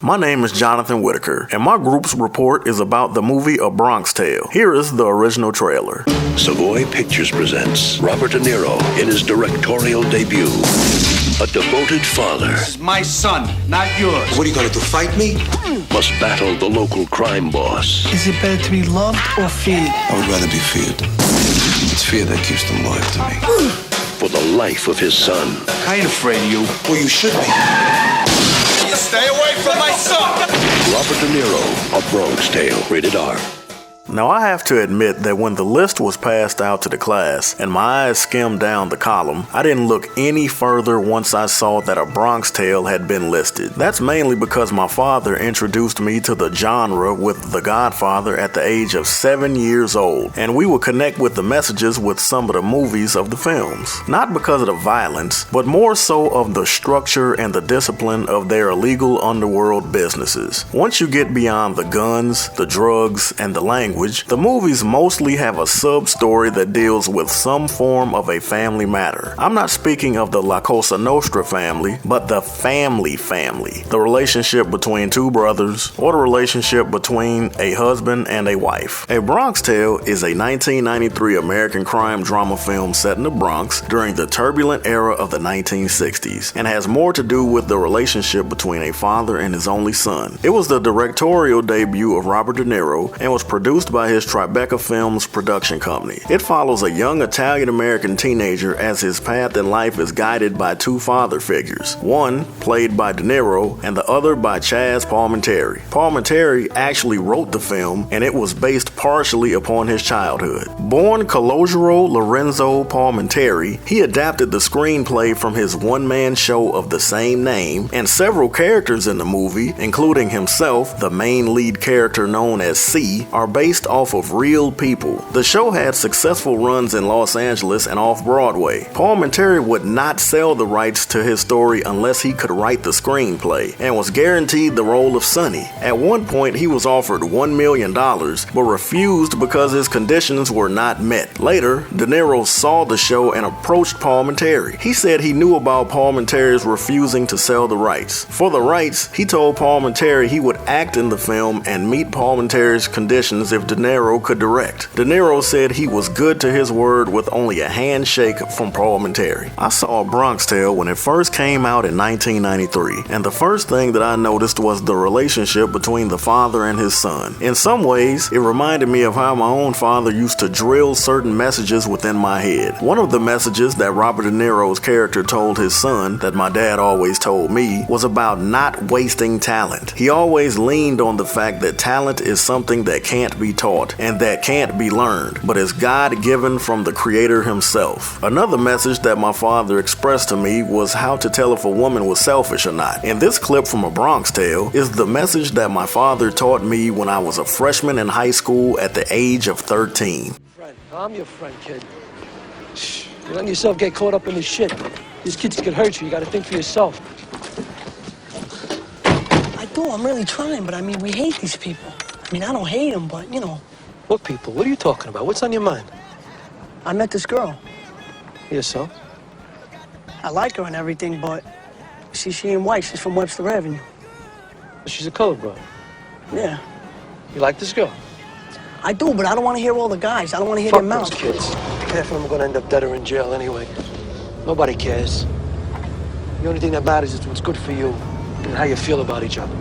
My name is Jonathan Whitaker, and my group's report is about the movie A Bronx Tale. Here is the original trailer. Savoy Pictures presents Robert De Niro in his directorial debut. A devoted father. This is my son, not yours. What are you gonna do, fight me? Must battle the local crime boss. Is it better to be loved or feared? I would rather be feared. It's fear that keeps them loyal to me. For the life of his son. I ain't afraid of you. Well, you should be. Stay away from my son! Robert De Niro, A Bronx Tale, rated R. Now, I have to admit that when the list was passed out to the class and my eyes skimmed down the column, I didn't look any further once I saw that A Bronx Tale had been listed. That's mainly because my father introduced me to the genre with The Godfather at the age of 7 years old, and we would connect with the messages with some of the movies of the films. Not because of the violence, but more so of the structure and the discipline of their illegal underworld businesses. Once you get beyond the guns, the drugs, and the language, the movies mostly have a sub-story that deals with some form of a family matter. I'm not speaking of the La Cosa Nostra family, but the family. The relationship between two brothers, or the relationship between a husband and a wife. A Bronx Tale is a 1993 American crime drama film set in the Bronx during the turbulent era of the 1960s, and has more to do with the relationship between a father and his only son. It was the directorial debut of Robert De Niro and was produced by his Tribeca Films production company. It follows a young Italian-American teenager as his path in life is guided by two father figures, one played by De Niro and the other by Chaz Palminteri. Palminteri actually wrote the film, and it was based partially upon his childhood. Born Calogero Lorenzo Palminteri, he adapted the screenplay from his one-man show of the same name, and several characters in the movie, including himself, the main lead character known as C, are based off of real people. The show had successful runs in Los Angeles and off-Broadway. Palminteri would not sell the rights to his story unless he could write the screenplay, and was guaranteed the role of Sonny. At one point, he was offered $1 million, but refused because his conditions were not met. Later, De Niro saw the show and approached Palminteri. He said he knew about Palminteri's refusing to sell the rights. For the rights, he told Palminteri he would act in the film and meet Palminteri's conditions if De Niro could direct. De Niro said he was good to his word with only a handshake from Palminteri. I saw A Bronx Tale when it first came out in 1993, and the first thing that I noticed was the relationship between the father and his son. In some ways, it reminded me of how my own father used to drill certain messages within my head. One of the messages that Robert De Niro's character told his son, that my dad always told me, was about not wasting talent. He always leaned on the fact that talent is something that can't be taught and that can't be learned, but is God-given from the Creator himself. Another message that my father expressed to me was how to tell if a woman was selfish or not. And this clip from A Bronx Tale is the message that my father taught me when I was a freshman in high school at the age of 13. Friend, I'm your friend, kid. Shh, you letting yourself get caught up in this shit. These kids could hurt you. You gotta think for yourself. I do. I'm really trying, but I mean, we hate these people. I mean, I don't hate them, but, you know. What people? What are you talking about? What's on your mind? I met this girl. Yes, so? I like her and everything, but, see, she ain't white. She's from Webster Avenue. She's a colored girl. Yeah. You like this girl? I do, but I don't want to hear all the guys. I don't want to hear their Fuck mouths. those kids. Half of them are gonna end up dead or in jail anyway. Nobody cares. The only thing that matters is what's good for you and how you feel about each other.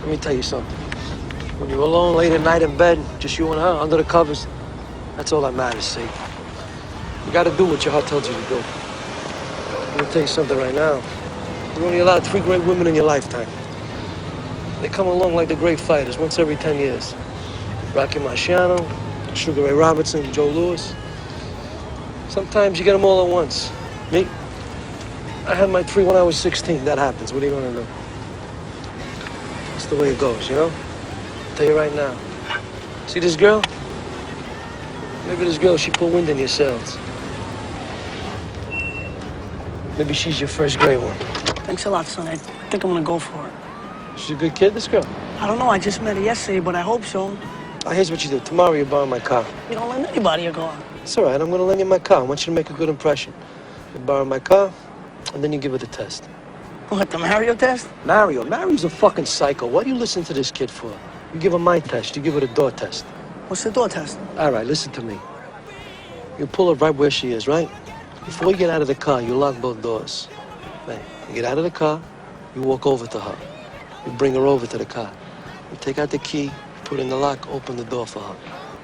Let me tell you something. When you're alone late at night in bed, just you and her, under the covers, that's all that matters, see? You gotta do what your heart tells you to do. Let me tell you something right now. You're only allowed 3 great women in your lifetime. They come along like the great fighters, once every 10 years. Rocky Marciano, Sugar Ray Robertson, Joe Louis. Sometimes you get them all at once. Me, I had my 3 when I was 16. That happens. What are you gonna do? That's the way it goes, you know? I'll tell you right now. See this girl? Maybe this girl, she put wind in your sails. Maybe she's your first great one. Thanks a lot, son. I think I'm gonna go for it. She's a good kid, this girl? I don't know. I just met her yesterday, but I hope so. Here's what you do. Tomorrow you're borrowing my car. You don't lend anybody a car. It's all right. I'm gonna lend you my car. I want you to make a good impression. You borrow my car, and then you give her the test. What, the Mario test? Mario's a fucking psycho. What do you listen to this kid for? You give her my test, you give her the door test. What's the door test? All right, listen to me. You pull her right where she is, right? Before you get out of the car, you lock both doors. Right. You get out of the car, you walk over to her. You bring her over to the car. You take out the key, put in the lock, open the door for her.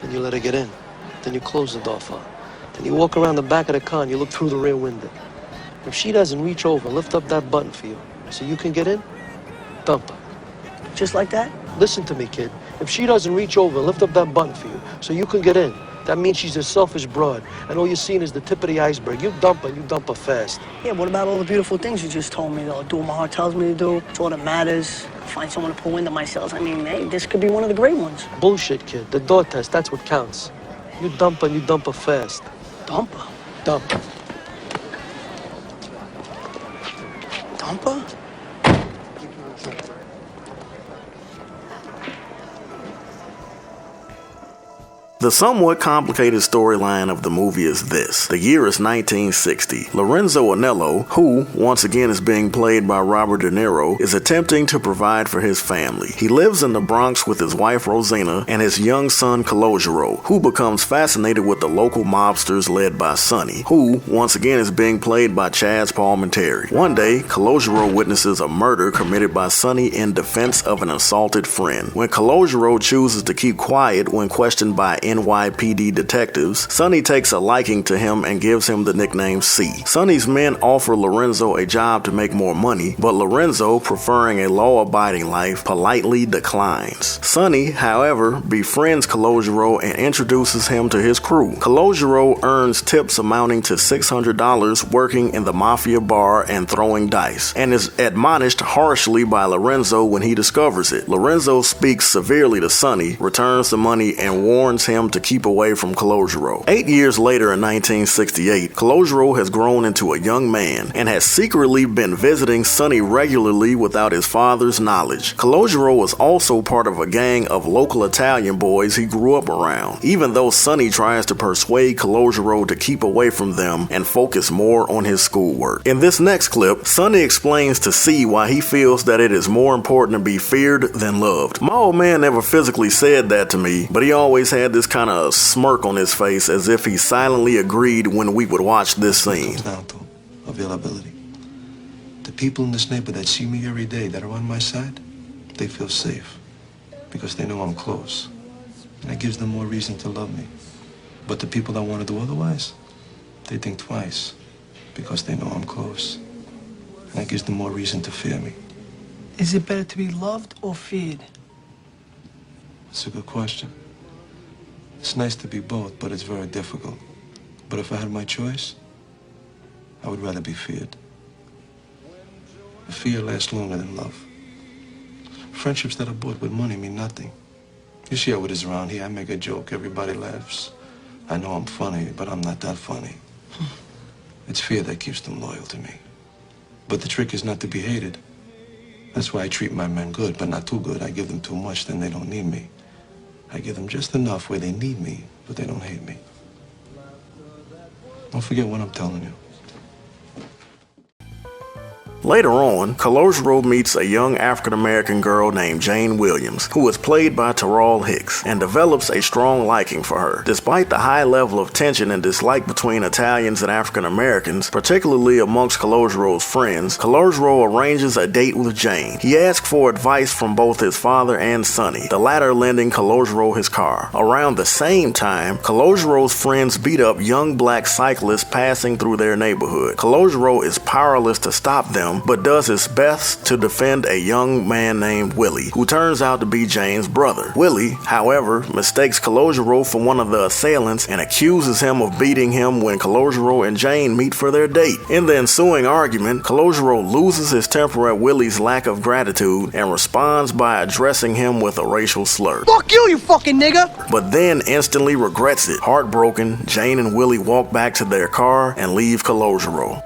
Then you let her get in. Then you close the door for her. Then you walk around the back of the car and you look through the rear window. If she doesn't reach over and lift up that button for you so you can get in, dump her. Just like that? Listen to me, kid. If she doesn't reach over and lift up that button for you so you can get in, that means she's a selfish broad, and all you're seeing is the tip of the iceberg. You dump her fast. Yeah, what about all the beautiful things you just told me, though? Do what my heart tells me to do. It's all that matters. Find someone to pull into my cells. I mean, hey, this could be one of the great ones. Bullshit, kid. The door test, that's what counts. You dump her fast. Dump her? Dump. Dump her? The somewhat complicated storyline of the movie is this. The year is 1960. Lorenzo Anello, who, once again is being played by Robert De Niro, is attempting to provide for his family. He lives in the Bronx with his wife Rosina and his young son Calogero, who becomes fascinated with the local mobsters led by Sonny, who, once again is being played by Chaz Palminteri. One day, Calogero witnesses a murder committed by Sonny in defense of an assaulted friend. When Calogero chooses to keep quiet when questioned by NYPD detectives, Sonny takes a liking to him and gives him the nickname C. Sonny's men offer Lorenzo a job to make more money, but Lorenzo, preferring a law-abiding life, politely declines. Sonny, however, befriends Calogero and introduces him to his crew. Calogero earns tips amounting to $600 working in the mafia bar and throwing dice, and is admonished harshly by Lorenzo when he discovers it. Lorenzo speaks severely to Sonny, returns the money, and warns him to keep away from Calogero. 8 years later in 1968, Calogero has grown into a young man and has secretly been visiting Sonny regularly without his father's knowledge. Calogero was also part of a gang of local Italian boys he grew up around, even though Sonny tries to persuade Calogero to keep away from them and focus more on his schoolwork. In this next clip, Sonny explains to C why he feels that it is more important to be feared than loved. My old man never physically said that to me, but he always had this kind of smirk on his face as if he silently agreed when we would watch this scene. It comes down to availability. The people in this neighborhood that see me every day that are on my side, they feel safe because they know I'm close. And that gives them more reason to love me. But the people that want to do otherwise, they think twice because they know I'm close. And that gives them more reason to fear me. Is it better to be loved or feared? That's a good question. It's nice to be both, but it's very difficult. But if I had my choice, I would rather be feared. Fear lasts longer than love. Friendships that are bought with money mean nothing. You see how it is around here. I make a joke, everybody laughs. I know I'm funny, but I'm not that funny. It's fear that keeps them loyal to me. But the trick is not to be hated. That's why I treat my men good, but not too good. I give them too much, then they don't need me. I give them just enough where they need me, but they don't hate me. Don't forget what I'm telling you. Later on, Calogero meets a young African-American girl named Jane Williams, who is played by Terrell Hicks, and develops a strong liking for her. Despite the high level of tension and dislike between Italians and African-Americans, particularly amongst Calogero's friends, Calogero arranges a date with Jane. He asks for advice from both his father and Sonny, the latter lending Calogero his car. Around the same time, Calogero's friends beat up young black cyclists passing through their neighborhood. Calogero is powerless to stop them, but does his best to defend a young man named Willie, who turns out to be Jane's brother. Willie, however, mistakes Calogero for one of the assailants and accuses him of beating him when Calogero and Jane meet for their date. In the ensuing argument, Calogero loses his temper at Willie's lack of gratitude and responds by addressing him with a racial slur. Fuck you, you fucking nigga! But then instantly regrets it. Heartbroken, Jane and Willie walk back to their car and leave Calogero.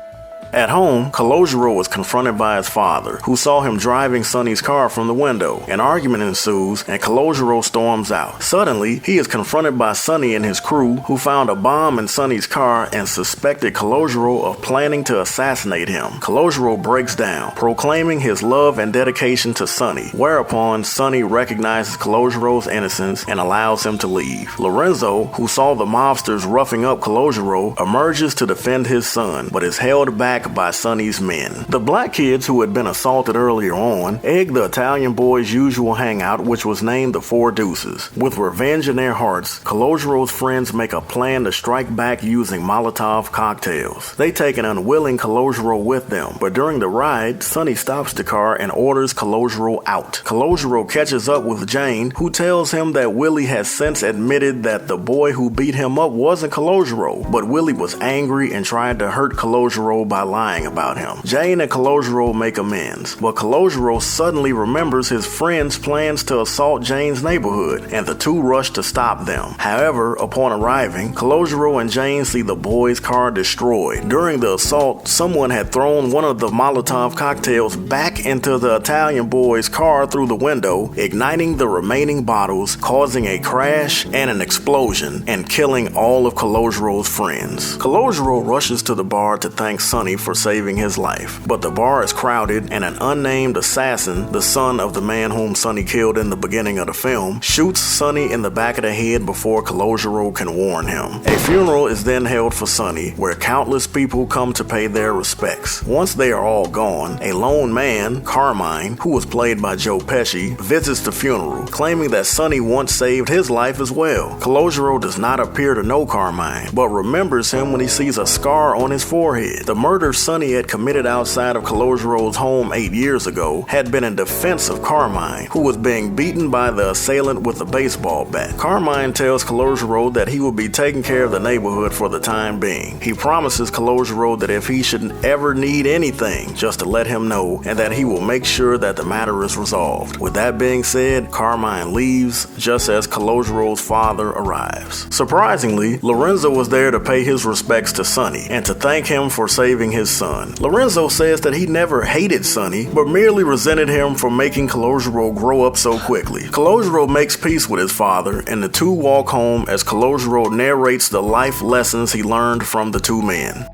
At home, Calogero is confronted by his father, who saw him driving Sonny's car from the window. An argument ensues, and Calogero storms out. Suddenly, he is confronted by Sonny and his crew, who found a bomb in Sonny's car and suspected Calogero of planning to assassinate him. Calogero breaks down, proclaiming his love and dedication to Sonny, whereupon Sonny recognizes Calogero's innocence and allows him to leave. Lorenzo, who saw the mobsters roughing up Calogero, emerges to defend his son, but is held back by Sonny's men. The black kids who had been assaulted earlier on egg the Italian boys' usual hangout, which was named the Four Deuces. With revenge in their hearts, Calogero's friends make a plan to strike back using Molotov cocktails. They take an unwilling Calogero with them, but during the ride, Sonny stops the car and orders Calogero out. Calogero catches up with Jane, who tells him that Willie has since admitted that the boy who beat him up wasn't Calogero, but Willie was angry and tried to hurt Calogero by lying about him. Jane and Calogero make amends, but Calogero suddenly remembers his friend's plans to assault Jane's neighborhood, and the two rush to stop them. However, upon arriving, Calogero and Jane see the boy's car destroyed. During the assault, someone had thrown one of the Molotov cocktails back into the Italian boy's car through the window, igniting the remaining bottles, causing a crash and an explosion, and killing all of Calogero's friends. Calogero rushes to the bar to thank Sonny for saving his life, but the bar is crowded and an unnamed assassin, the son of the man whom Sonny killed in the beginning of the film, shoots Sonny in the back of the head before Calogero can warn him. A funeral is then held for Sonny, where countless people come to pay their respects. Once they are all gone, a lone man, Carmine, who was played by Joe Pesci, visits the funeral, claiming that Sonny once saved his life as well. Calogero does not appear to know Carmine, but remembers him when he sees a scar on his forehead. The murder Sonny had committed outside of Calogero's home 8 years ago had been in defense of Carmine, who was being beaten by the assailant with a baseball bat. Carmine tells Calogero that he will be taking care of the neighborhood for the time being. He promises Calogero that if he should ever need anything, just to let him know, and that he will make sure that the matter is resolved. With that being said, Carmine leaves just as Calogero's father arrives. Surprisingly, Lorenzo was there to pay his respects to Sonny and to thank him for saving his son. Lorenzo says that he never hated Sonny, but merely resented him for making Calogero grow up so quickly. Calogero makes peace with his father, and the two walk home as Calogero narrates the life lessons he learned from the two men.